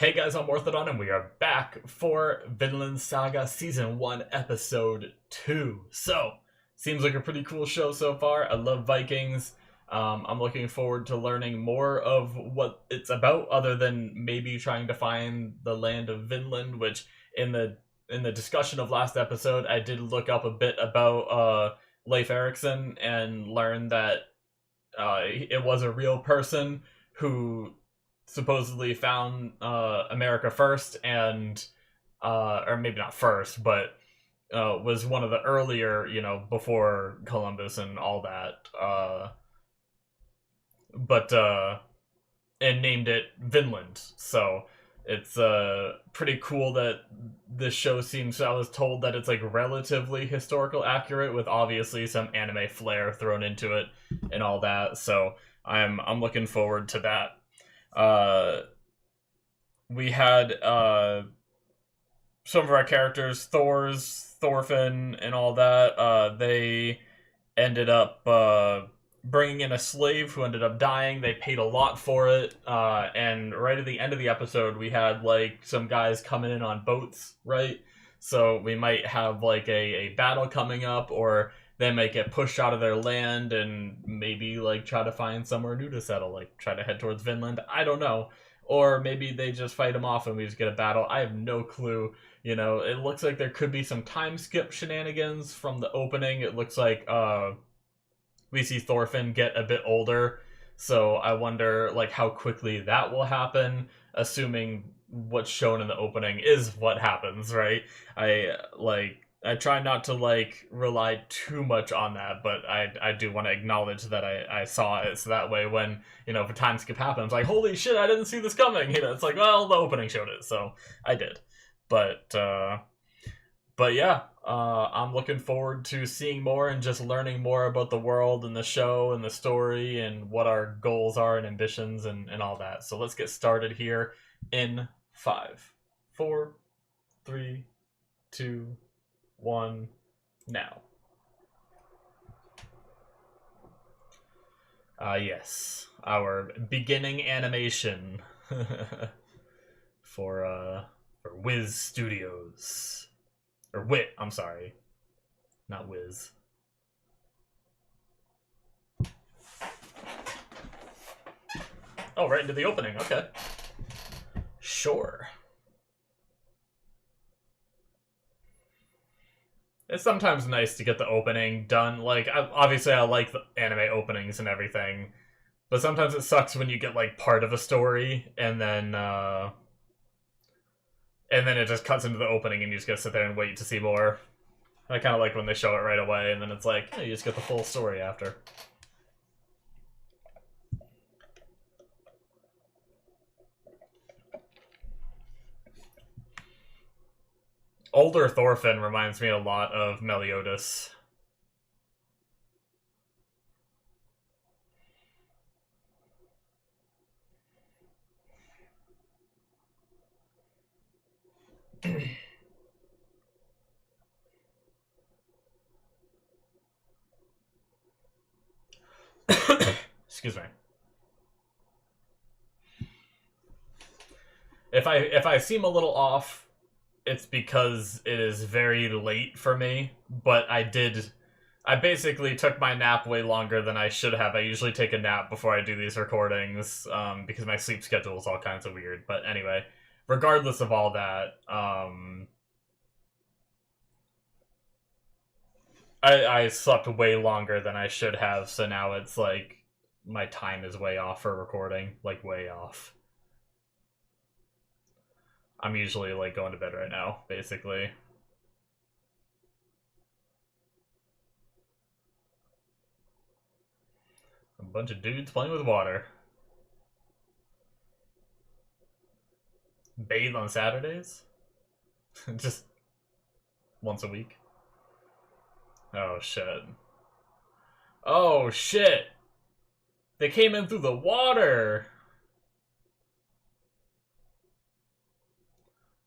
Hey guys, I'm Morthadon, and we are back for Vinland Saga Season 1, Episode 2. So, seems like a pretty cool show so far. I love Vikings. I'm looking forward to learning more of what it's about, other than maybe trying to find the land of Vinland, which in the discussion of last episode, I did look up a bit about Leif Erikson and learned that it was a real person who supposedly found America first, and or maybe not first, but was one of the earlier, before Columbus and all that. But and named it Vinland. So it's pretty cool that this show seems. I was told that it's like relatively historical accurate, with obviously some anime flair thrown into it and all that. So I'm looking forward to that. We had some of our characters, Thors, Thorfinn, and all that. They ended up bringing in a slave who ended up dying. They paid a lot for it, and right at the end of the episode, we had like some guys coming in on boats, right? So we might have like a battle coming up, or they might get pushed out of their land and maybe like try to find somewhere new to settle, like try to head towards Vinland. I don't know. Or maybe they just fight them off and we just get a battle. I have no clue. It looks like there could be some time skip shenanigans from the opening. It looks like we see Thorfinn get a bit older, so I wonder like how quickly that will happen, assuming what's shown in the opening is what happens, right? I try not to like rely too much on that, but I do want to acknowledge that I saw it, so that way when, if a time skip happens, like, holy shit, I didn't see this coming, it's like, well, the opening showed it, so I did. But yeah, I'm looking forward to seeing more and just learning more about the world and the show and the story and what our goals are and ambitions and all that. So let's get started here in 5, 4, 3, 2, 1, now. Yes, our beginning animation for Wiz Studios. Or Wit, I'm sorry. Not Wiz. Oh, right into the opening, okay. Sure. It's sometimes nice to get the opening done. Like, obviously I like the anime openings and everything, but sometimes it sucks when you get, like, part of a story, and then it just cuts into the opening and you just gotta sit there and wait to see more. I kind of like when they show it right away, and then it's like, you just get the full story after. Older Thorfinn reminds me a lot of Meliodas. Excuse me. If I seem a little off, it's because it is very late for me, but I basically took my nap way longer than I should have. I usually take a nap before I do these recordings, because my sleep schedule is all kinds of weird. But anyway, regardless of all that, I slept way longer than I should have, so now it's like my time is way off for recording, like way off. I'm usually like going to bed right now, basically. A bunch of dudes playing with water. Bathe on Saturdays? Just once a week. Oh shit. Oh shit! They came in through the water!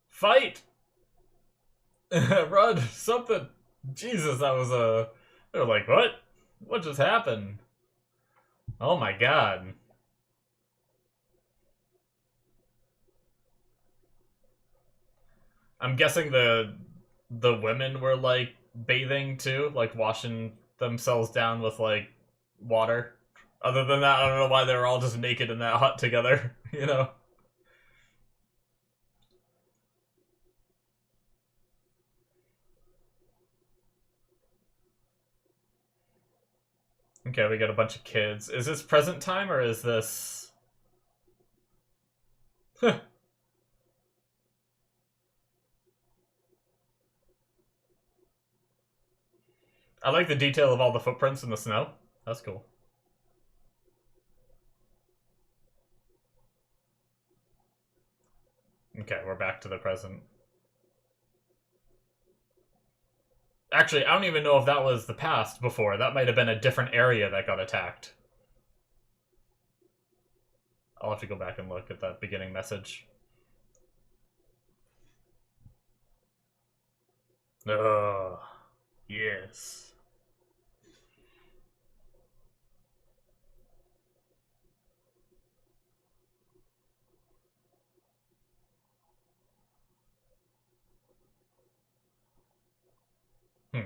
Fight! Run! Something! Jesus, that was a... They were like, what? What just happened? Oh my god. I'm guessing the women were like bathing too, like washing themselves down with like water. Other than that, I don't know why they were all just naked in that hut together, you know? Okay, we got a bunch of kids. Is this present time or is this. I like the detail of all the footprints in the snow. That's cool. Okay, we're back to the present. Actually, I don't even know if that was the past before. That might have been a different area that got attacked. I'll have to go back and look at that beginning message. Ugh. Yes. Hmm.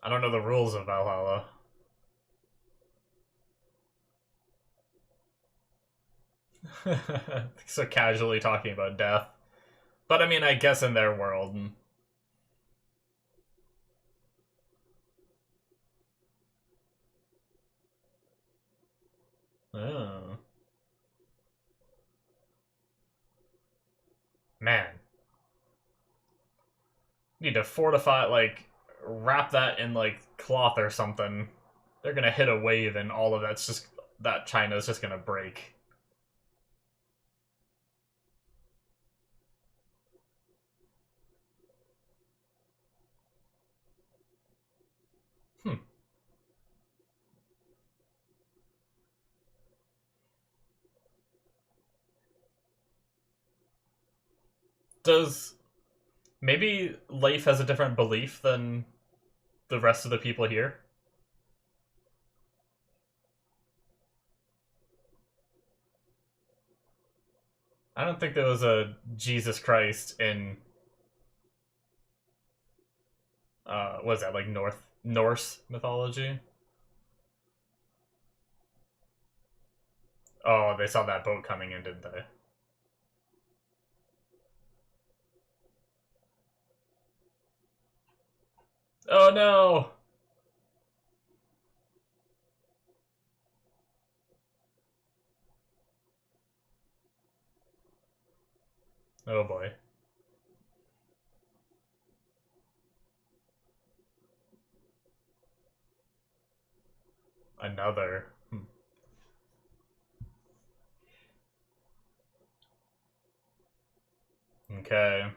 I don't know the rules of Valhalla. So casually talking about death. But I mean, I guess in their world. Oh. Man. Need to fortify, like, wrap that in, like, cloth or something. They're gonna hit a wave and all of that's just. That China's just gonna break. Hmm. Does. Maybe Leif has a different belief than the rest of the people here? I don't think there was a Jesus Christ in what is that, like Norse mythology? Oh, they saw that boat coming in, didn't they? Oh no! Oh boy. Another. Hmm. Okay.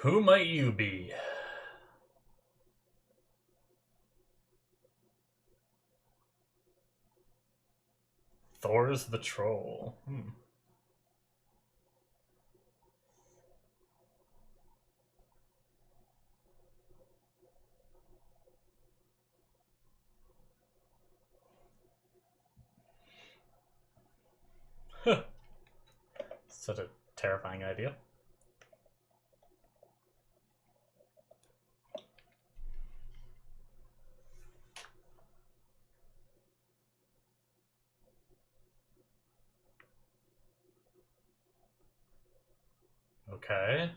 Who might you be? Thors the troll. Hmm. Such a terrifying idea. Okay.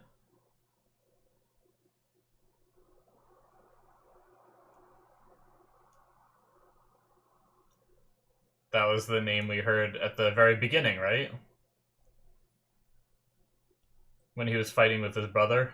That was the name we heard at the very beginning, right? When he was fighting with his brother.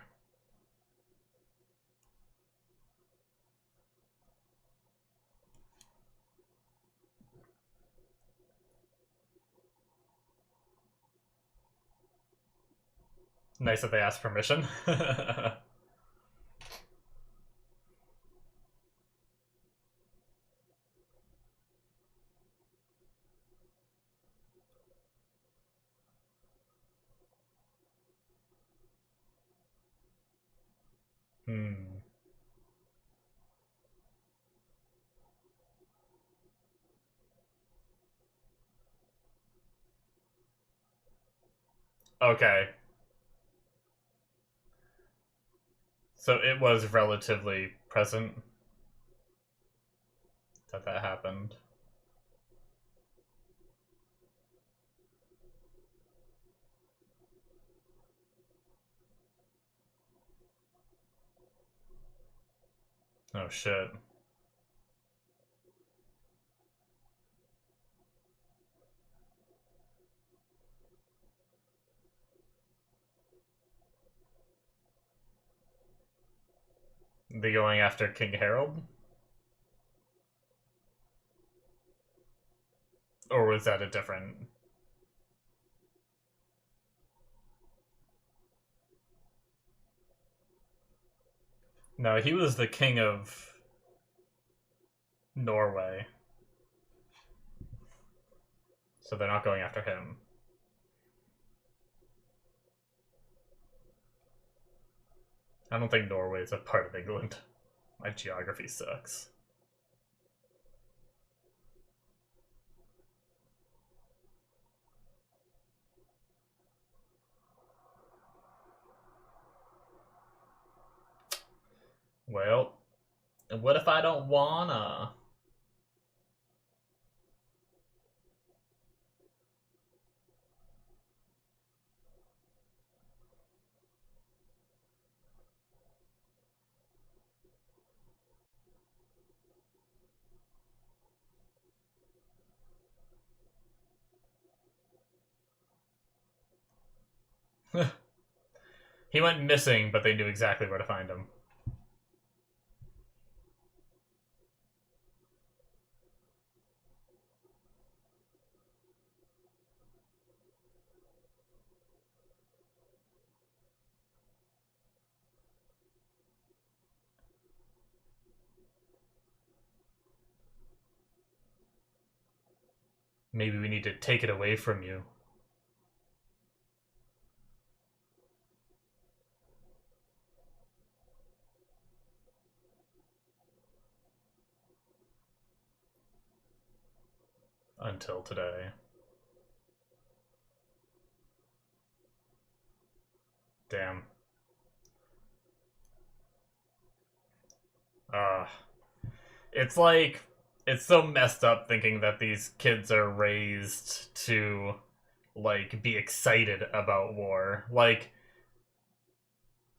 Nice that they asked permission. Hmm. Okay. So it was relatively present that that happened. Oh shit. They going after King Harold? Or was that a different... No, he was the king of Norway. So they're not going after him. I don't think Norway is a part of England. My geography sucks. Well, and what if I don't wanna? He went missing, but they knew exactly where to find him. Maybe we need to take it away from you. Until today. Damn. Uh, it's like, it's so messed up thinking that these kids are raised to, like, be excited about war. Like,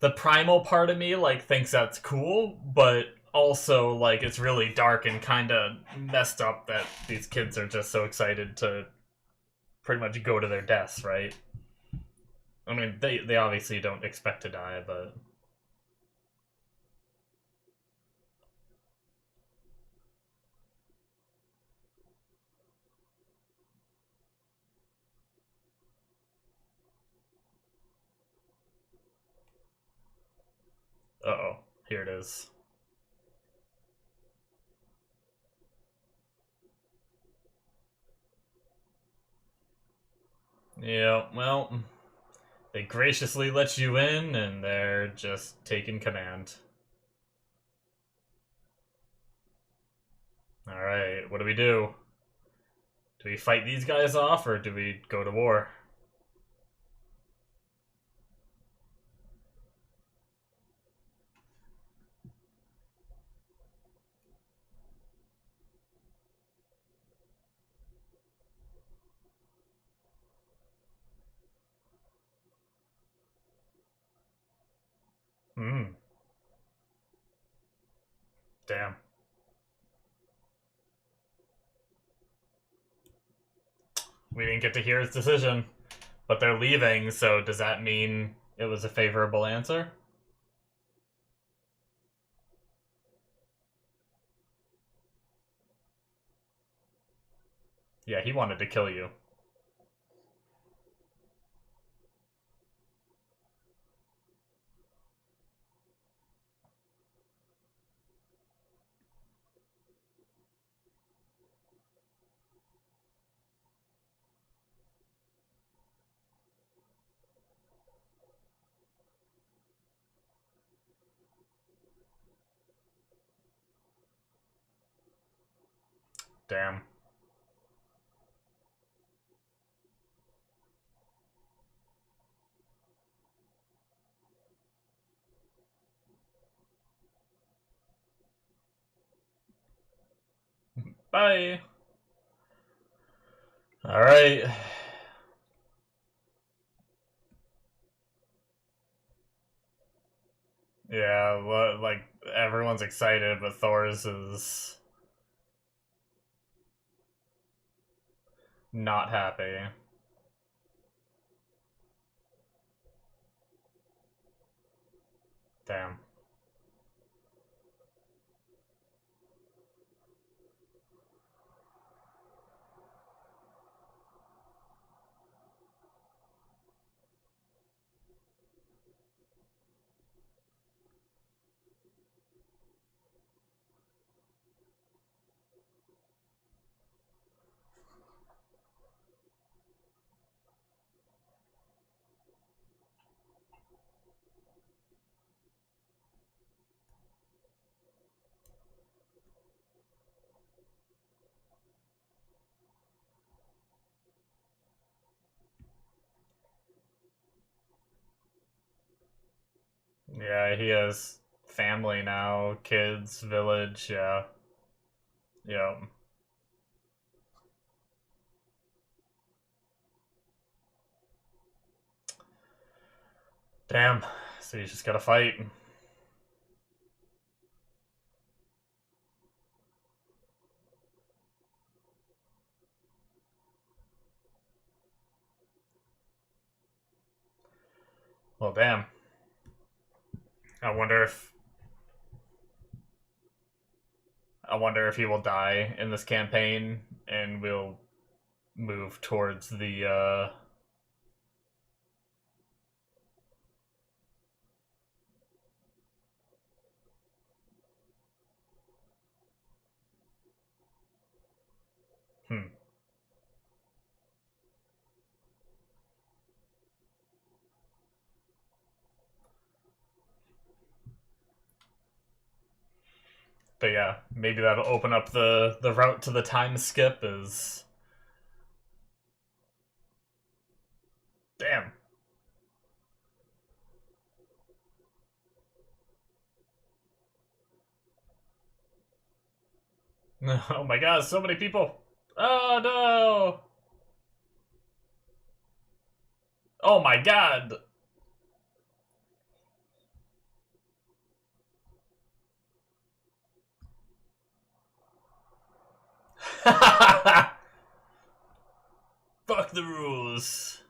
the primal part of me, like, thinks that's cool, but also, like, it's really dark and kind of messed up that these kids are just so excited to pretty much go to their deaths, right? I mean, they obviously don't expect to die, but... Uh-oh. Here it is. Yeah, well, they graciously let you in, and they're just taking command. Alright, what do we do? Do we fight these guys off, or do we go to war? Hmm. Damn. We didn't get to hear his decision. But they're leaving, so does that mean it was a favorable answer? Yeah, he wanted to kill you. Damn. Bye. All right. Yeah, like everyone's excited, but Thors is not happy. Damn. Yeah, he has family now, kids, village. Yeah, yeah. Damn. So he's just gotta fight. Well, damn. I wonder if I wonder if he will die in this campaign, and we'll move towards the. Hmm. But yeah, maybe that'll open up the route to the time skip. Is damn. Oh my god, so many people. Oh no. Oh my god. Fuck the rules.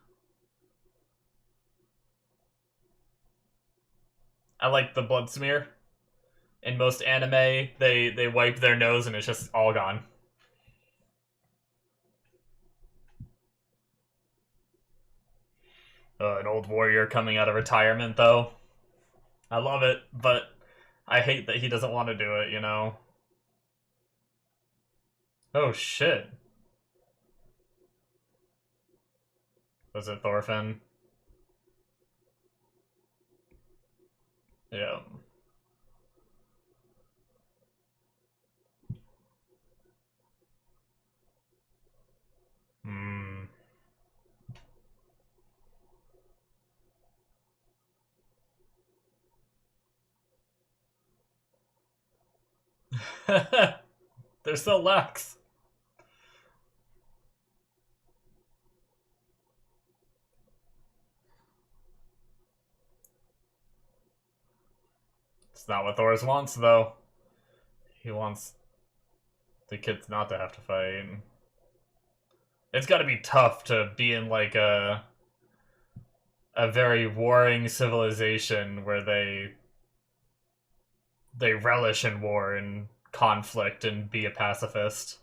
I like the blood smear. In most anime, they wipe their nose and it's just all gone. An old warrior coming out of retirement, though. I love it, but I hate that he doesn't want to do it, you know? Oh shit. Was it Thorfinn? Yeah. Hmm. They're so lax. It's not what Thors wants, though. He wants the kids not to have to fight. It's gotta be tough to be in, like, a very warring civilization where they relish in war and conflict and be a pacifist.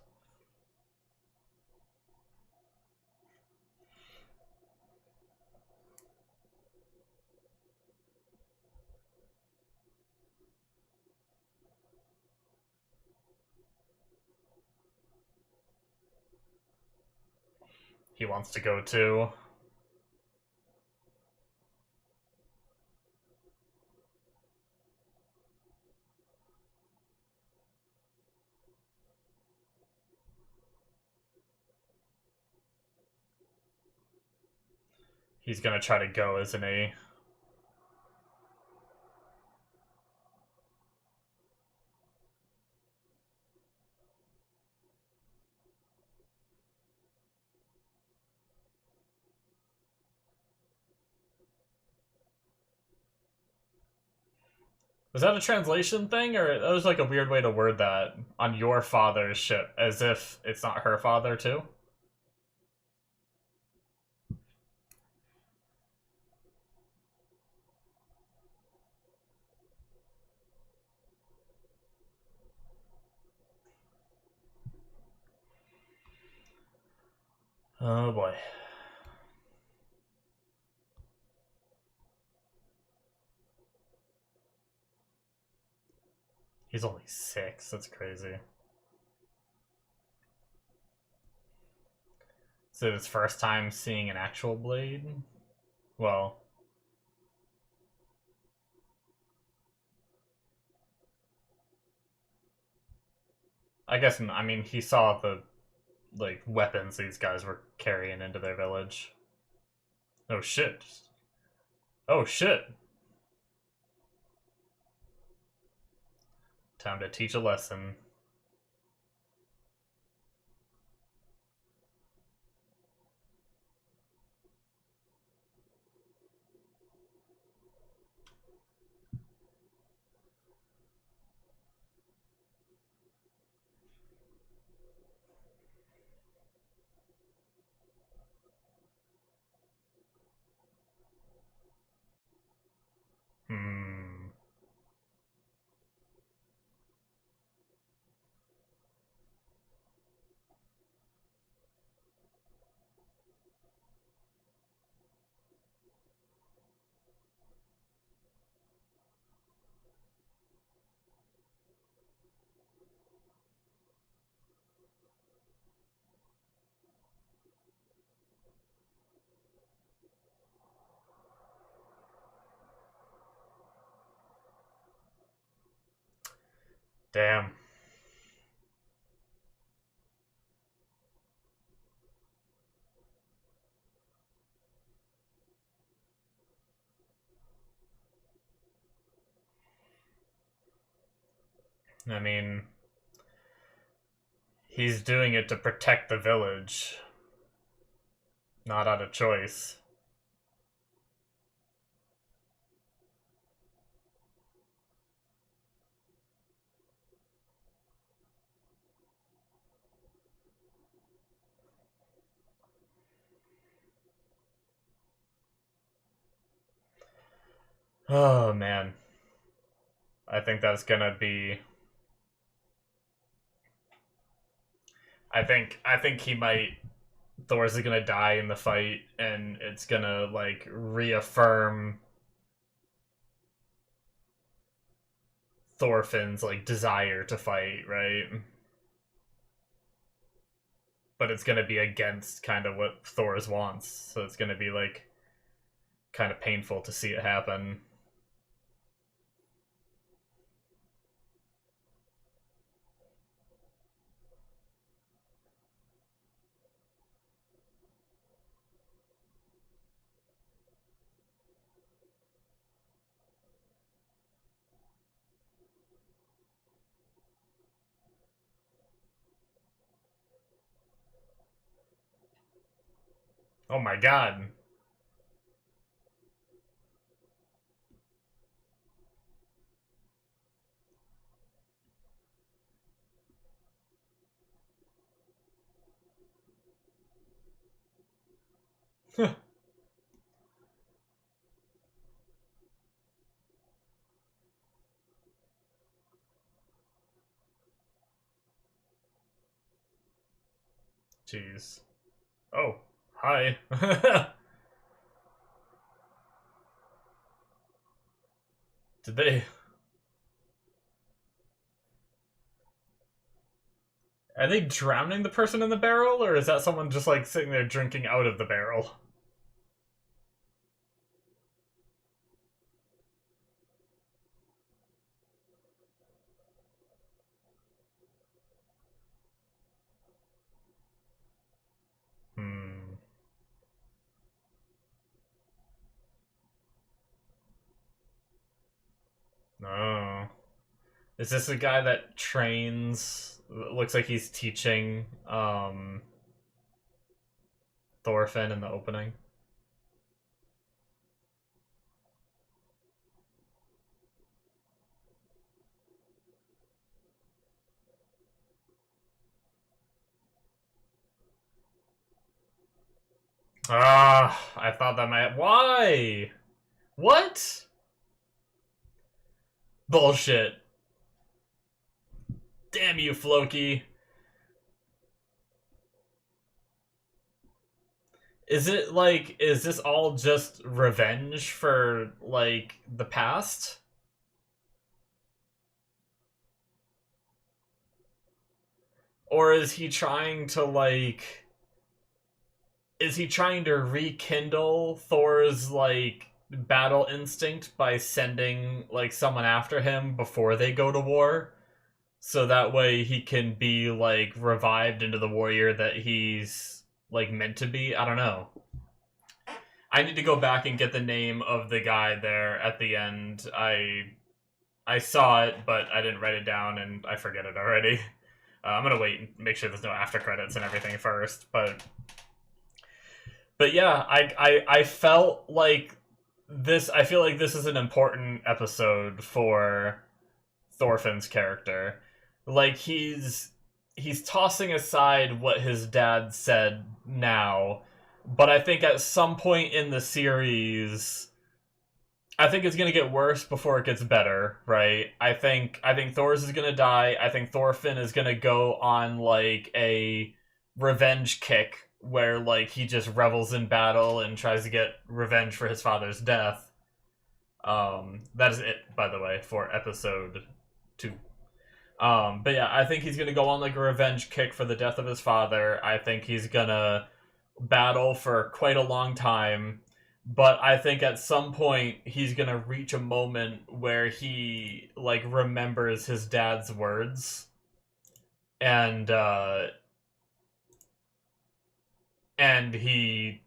He wants to go too. He's gonna try to go, isn't he? Was that a translation thing, or that was like a weird way to word that on your father's ship, as if it's not her father too? Oh boy. He's only 6. That's crazy. Is it his first time seeing an actual blade? Well, I guess, I mean, he saw the, like, weapons these guys were carrying into their village. Oh shit. Oh shit. Time to teach a lesson. Hmm. Damn. I mean, he's doing it to protect the village, not out of choice. Oh man. I think that's gonna be. I think he might. Thors is gonna die in the fight, and it's gonna like reaffirm Thorfinn's like desire to fight, right? But it's gonna be against kind of what Thors wants, so it's gonna be like kind of painful to see it happen. Oh my god. Jeez. Oh, hi. Did they? Are they drowning the person in the barrel, or is that someone just like sitting there drinking out of the barrel? Hmm. Oh. Is this a guy that trains? Looks like he's teaching Thorfinn in the opening. Ah, I thought that might. Why? What? Bullshit. Damn you, Floki. Is it like, is this all just revenge for, like, the past? Or is he trying to, like, is he trying to rekindle Thor's, like, battle instinct by sending, like, someone after him before they go to war? So that way he can be, like, revived into the warrior that he's, like, meant to be? I don't know. I need to go back and get the name of the guy there at the end. I saw it, but I didn't write it down, and I forget it already. I'm gonna wait and make sure there's no after credits and everything first, but yeah, I felt like this. I feel like this is an important episode for Thorfinn's character. Like he's tossing aside what his dad said now, but I think at some point in the series, I think it's gonna get worse before it gets better, right? I think Thors is gonna die. I think Thorfinn is gonna go on like a revenge kick where like he just revels in battle and tries to get revenge for his father's death. That is it, by the way, for episode 2. But yeah, I think he's gonna go on like a revenge kick for the death of his father. I think he's gonna battle for quite a long time, but I think at some point he's gonna reach a moment where he like remembers his dad's words, and he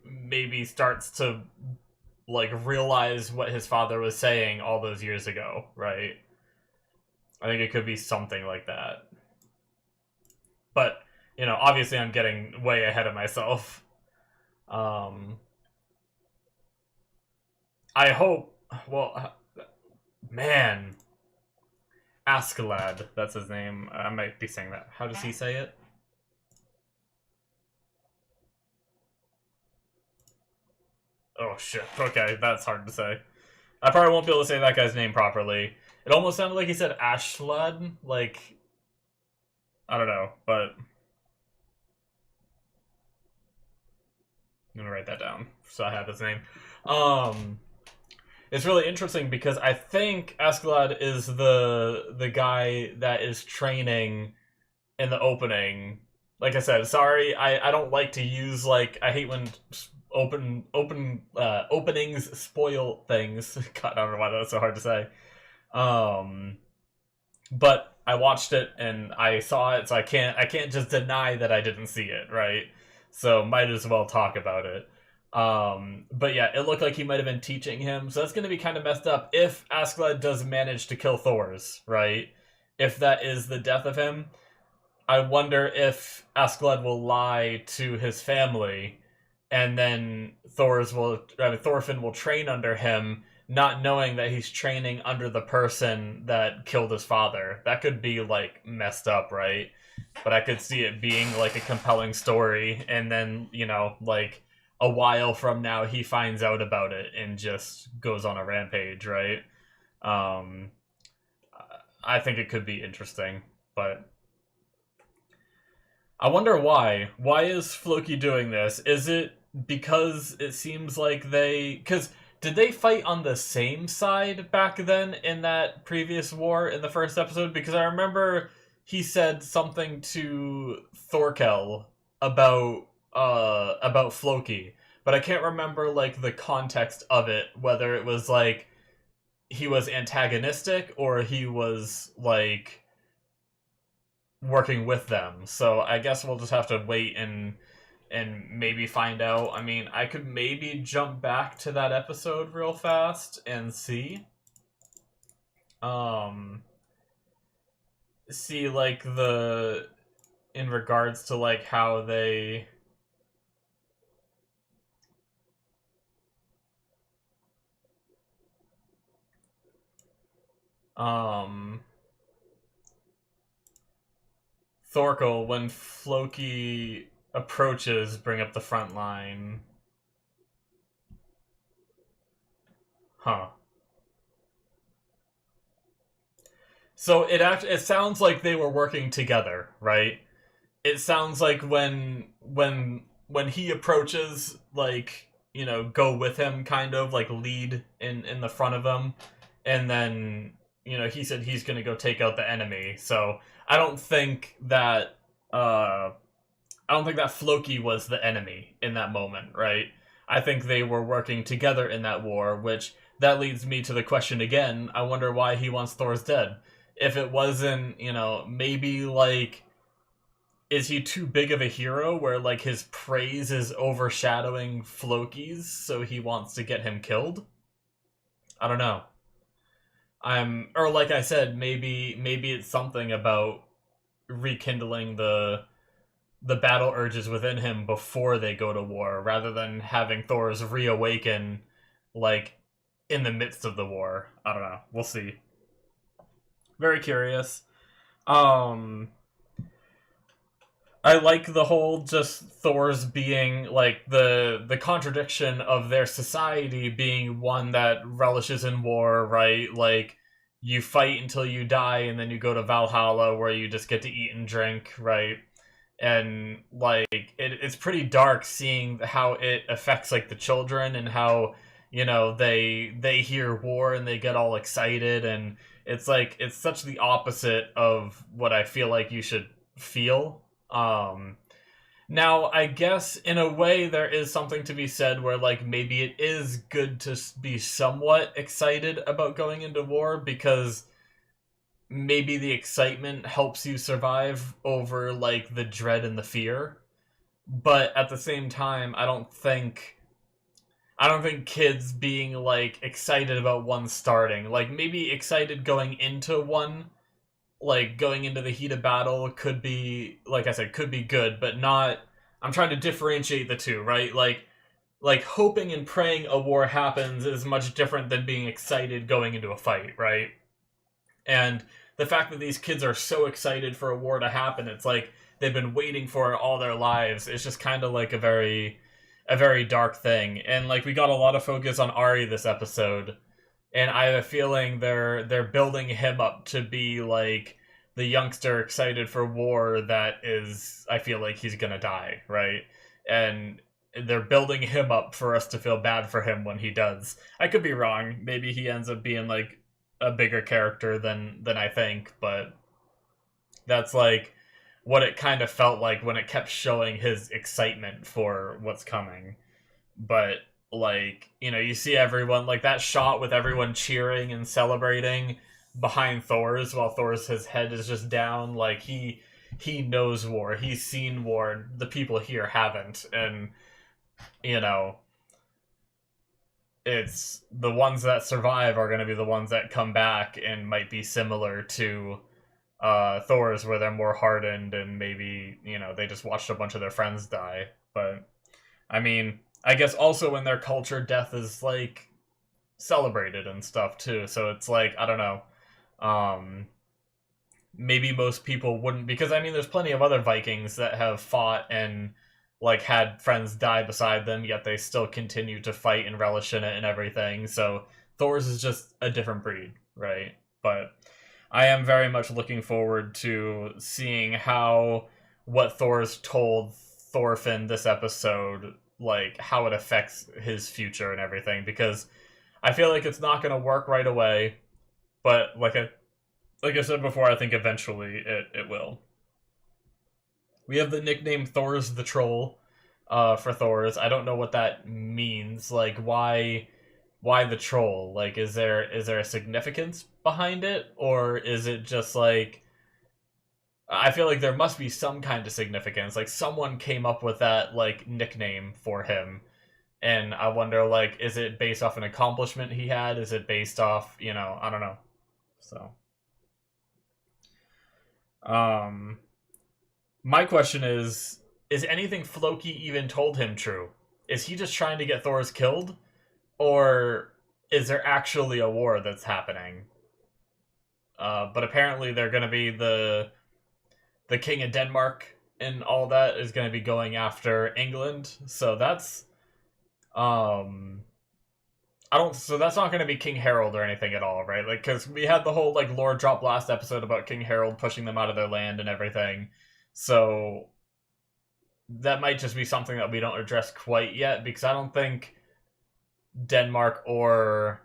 maybe starts to like realize what his father was saying all those years ago, right? I think it could be something like that. But, you know, obviously I'm getting way ahead of myself. Um, I hope, well, man, Askeladd, that's his name. I might be saying that. How does he say it? Oh shit, okay, that's hard to say. I probably won't be able to say that guy's name properly. It almost sounded like he said Ashlad, like, I don't know, but I'm gonna write that down so I have his name. It's really interesting because I think Askeladd is the guy that is training in the opening. Like I said, sorry, I don't like to use like I hate when openings spoil things. God, I don't know why that's so hard to say. Um, but I watched it and I saw it, so I can't just deny that I didn't see it, right? So might as well talk about it. But yeah, it looked like he might have been teaching him, so that's going to be kind of messed up if Askeladd does manage to kill Thors, right? If that is the death of him, I wonder if Askeladd will lie to his family, and then Thorfinn will train under him, not knowing that he's training under the person that killed his father. That could be like messed up, right? But I could see it being like a compelling story, and then like a while from now, he finds out about it and just goes on a rampage, right? Um, I think it could be interesting, but I wonder why. Why is Floki doing this? Is it because it seems like because did they fight on the same side back then in that previous war in the first episode? Because I remember he said something to Thorkel about Floki, but I can't remember like the context of it, whether it was like he was antagonistic or he was like working with them. So I guess we'll just have to wait and maybe find out. I mean, I could maybe jump back to that episode real fast and um see like the in regards to like how they um Thorkel when Floki approaches bring up the front line. Huh. So it sounds like they were working together, right? It sounds like when he approaches, like, go with him, kind of like lead in the front of him, and then he said he's gonna go take out the enemy. So I don't think that Floki was the enemy in that moment, right? I think they were working together in that war, which that leads me to the question again. I wonder why he wants Thor's dead. If it wasn't, maybe like, is he too big of a hero where like his praise is overshadowing Floki's, so he wants to get him killed? I don't know. Or like I said, maybe it's something about rekindling the battle urges within him before they go to war, rather than having Thor's reawaken like in the midst of the war. I don't know. We'll see. Very curious. I like the whole just Thor's being like the contradiction of their society being one that relishes in war, right? Like, you fight until you die and then you go to Valhalla where you just get to eat and drink, right? And like it's pretty dark seeing how it affects like the children, and how they hear war and they get all excited, and it's like it's such the opposite of what I feel like you should feel. Now, I guess in a way there is something to be said where like maybe it is good to be somewhat excited about going into war, because maybe the excitement helps you survive over like the dread and the fear. But at the same time, I don't think kids being like excited about one starting, like maybe excited going into one, like going into the heat of battle, could be, like I said, could be good, but not. I'm trying to differentiate the two, right? Like hoping and praying a war happens is much different than being excited going into a fight, right? And the fact that these kids are so excited for a war to happen, it's like they've been waiting for it all their lives. It's just kind of like a very dark thing. And like we got a lot of focus on Ari this episode, and I have a feeling they're building him up to be like the youngster excited for war that is, I feel like he's gonna die, right? And they're building him up for us to feel bad for him when he does. I could be wrong. Maybe he ends up being like a bigger character than I think, but that's like what it kind of felt like when it kept showing his excitement for what's coming. But like, you see everyone, like that shot with everyone cheering and celebrating behind Thor's, while Thor's his head is just down. Like he knows war, he's seen war, the people here haven't. And you know it's the ones that survive are going to be the ones that come back, and might be similar to Thor's, where they're more hardened, and maybe they just watched a bunch of their friends die. But I mean, I guess also in their culture, death is like celebrated and stuff too. So it's like, I don't know. Maybe most people wouldn't, because I mean, there's plenty of other Vikings that have fought and like had friends die beside them, yet they still continue to fight and relish in it and everything. So Thor's is just a different breed, right? But I am very much looking forward to seeing how what Thor's told Thorfinn this episode, like how it affects his future and everything, because I feel like it's not going to work right away, but like I said before, I think eventually it will. We have the nickname Thor's the Troll for Thor's. I don't know what that means. Like, why the troll? Like, is there a significance behind it, or is it just like, I feel like there must be some kind of significance. Like, someone came up with that like nickname for him, and I wonder, like, is it based off an accomplishment he had? Is it based off, I don't know. So, my question is anything Floki even told him true? Is he just trying to get Thor's killed? Or is there actually a war that's happening? But apparently they're going to be the king of Denmark and all that is going to be going after England. So that's I don't. So that's not going to be King Harold or anything at all, right? Like, because we had the whole like Lord Drop last episode about King Harold pushing them out of their land and everything. So that might just be something that we don't address quite yet, because I don't think Denmark, or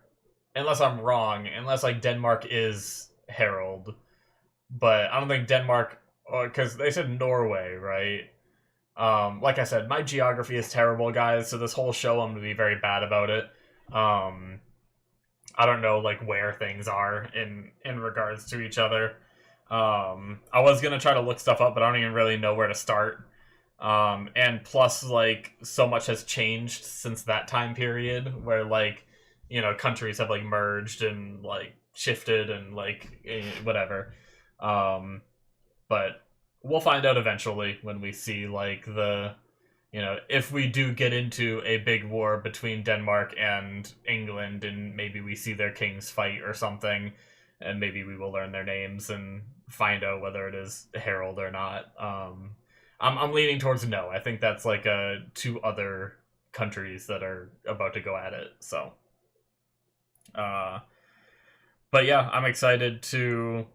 unless I'm wrong, unless like Denmark is Harold, but I don't think Denmark, because they said Norway, right? Like I said, my geography is terrible, guys. So this whole show, I'm gonna be very bad about it. Um, I don't know like where things are in regards to each other. I was gonna try to look stuff up, but I don't even really know where to start. And plus, like, so much has changed since that time period, where like, you know, countries have like merged and like shifted and like whatever. But we'll find out eventually when we see like the, you know, if we do get into a big war between Denmark and England, and maybe we see their kings fight or something, and maybe we will learn their names and find out whether it is Harold or not. I'm leaning towards no. I think that's like two other countries that are about to go at it. So, but yeah, I'm excited to,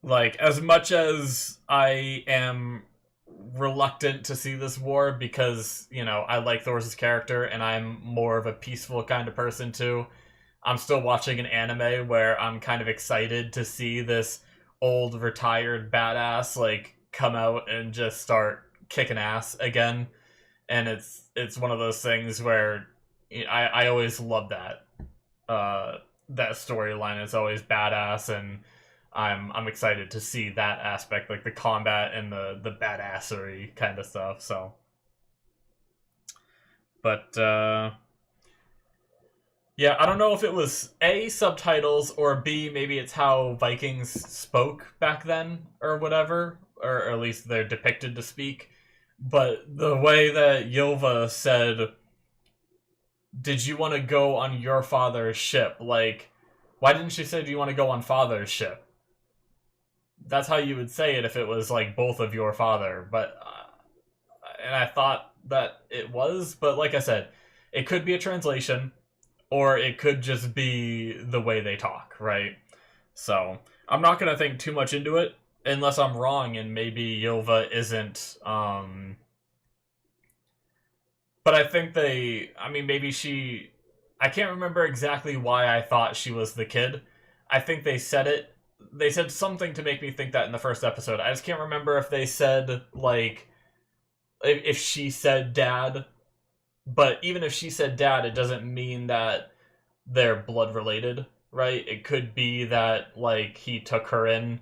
like, as much as I am reluctant to see this war because, you know, I like Thors' character and I'm more of a peaceful kind of person too, I'm still watching an anime where I'm kind of excited to see this old retired badass like come out and just start kicking ass again. And it's one of those things where I always love that that storyline. It's always badass, and I'm excited to see that aspect, like the combat and the badassery kind of stuff. So, but yeah, I don't know if it was A, subtitles, or B, maybe it's how Vikings spoke back then or whatever, or at least they're depicted to speak. But the way that Ylva said, "Did you want to go on your father's ship?" Like, why didn't she say, "Do you want to go on father's ship?" That's how you would say it if it was like both of your father. But and I thought that it was, but like I said, it could be a translation, or it could just be the way they talk, right? So I'm not gonna think too much into it unless I'm wrong, and maybe Ylva isn't. But I think maybe she. I can't remember exactly why I thought she was the kid. I think they said it. They said something to make me think that in the first episode. I just can't remember if they said, like, if she said dad. But even if she said dad, it doesn't mean that they're blood related, right? It could be that, like, he took her in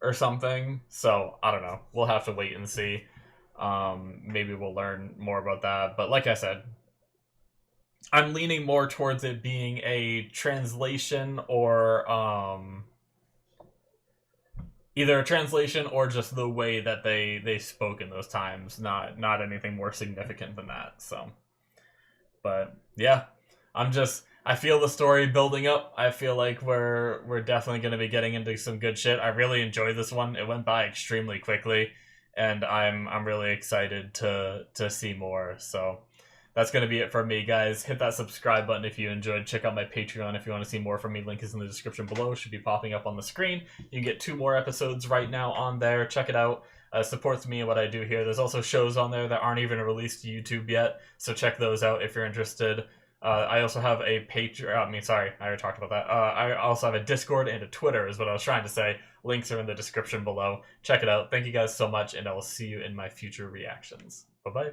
or something. So, I don't know. We'll have to wait and see. Maybe we'll learn more about that. But like I said, I'm leaning more towards it being a translation, or either a translation or just the way that they spoke in those times, not anything more significant than that. So, but yeah, I feel the story building up. I feel like we're definitely going to be getting into some good shit. I really enjoyed this one. It went by extremely quickly, and I'm really excited to see more. So that's going to be it for me, guys. Hit that subscribe button if you enjoyed. Check out my Patreon if you want to see more from me. Link is in the description below. It should be popping up on the screen. You can get 2 more episodes right now on there. Check it out. Supports me and what I do here. There's also shows on there that aren't even released to YouTube yet, so check those out if you're interested. I also have a Patreon. Sorry, I already talked about that. I also have a Discord and a Twitter, is what I was trying to say. Links are in the description below. Check it out. Thank you guys so much, and I will see you in my future reactions. Bye-bye.